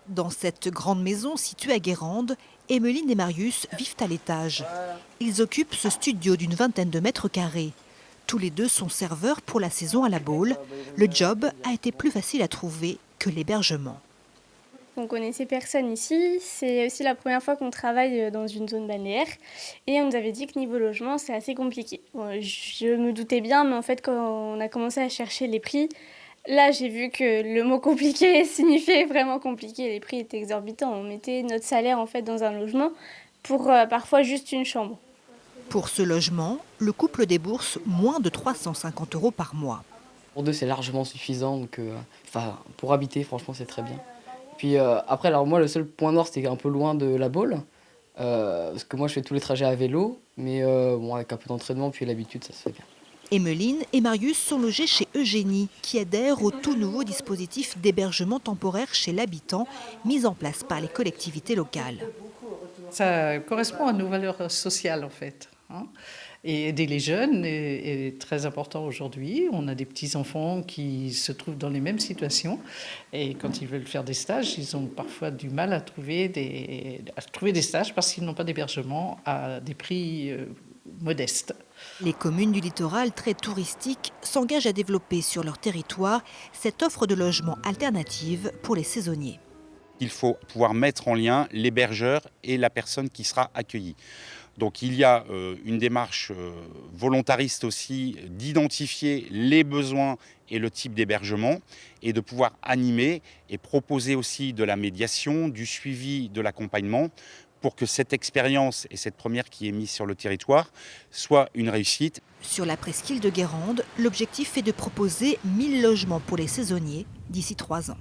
Dans cette grande maison située à Guérande, Emmeline et Marius vivent à l'étage. Ils occupent ce studio d'une vingtaine de mètres carrés. Tous les deux sont serveurs pour la saison à la Baule. Le job a été plus facile à trouver que l'hébergement. On connaissait personne ici, c'est aussi la première fois qu'on travaille dans une zone balnéaire et on nous avait dit que niveau logement c'est assez compliqué. Bon, je me doutais bien, mais en fait quand on a commencé à chercher les prix, là j'ai vu que le mot compliqué signifiait vraiment compliqué, les prix étaient exorbitants. On mettait notre salaire en fait dans un logement pour parfois juste une chambre. Pour ce logement, le couple débourse moins de 350 € par mois. Pour deux, c'est largement suffisant. Donc, pour habiter, franchement, c'est très bien. Puis après, alors moi, le seul point noir, c'était un peu loin de la Baule. Parce que moi, je fais tous les trajets à vélo. Mais bon, avec un peu d'entraînement, puis l'habitude, ça se fait bien. Emmeline et Marius sont logés chez Eugénie, qui adhère au tout nouveau dispositif d'hébergement temporaire chez l'habitant, mis en place par les collectivités locales. Ça correspond à nos valeurs sociales, en fait. Et aider les jeunes est très important aujourd'hui. On a des petits-enfants qui se trouvent dans les mêmes situations. Et quand ils veulent faire des stages, ils ont parfois du mal à trouver des stages parce qu'ils n'ont pas d'hébergement à des prix modestes. Les communes du littoral très touristiques s'engagent à développer sur leur territoire cette offre de logement alternative pour les saisonniers. Il faut pouvoir mettre en lien l'hébergeur et la personne qui sera accueillie. Donc il y a une démarche volontariste aussi d'identifier les besoins et le type d'hébergement et de pouvoir animer et proposer aussi de la médiation, du suivi, de l'accompagnement pour que cette expérience et cette première qui est mise sur le territoire soit une réussite. Sur la presqu'île de Guérande, l'objectif est de proposer 1000 logements pour les saisonniers d'ici 3 ans.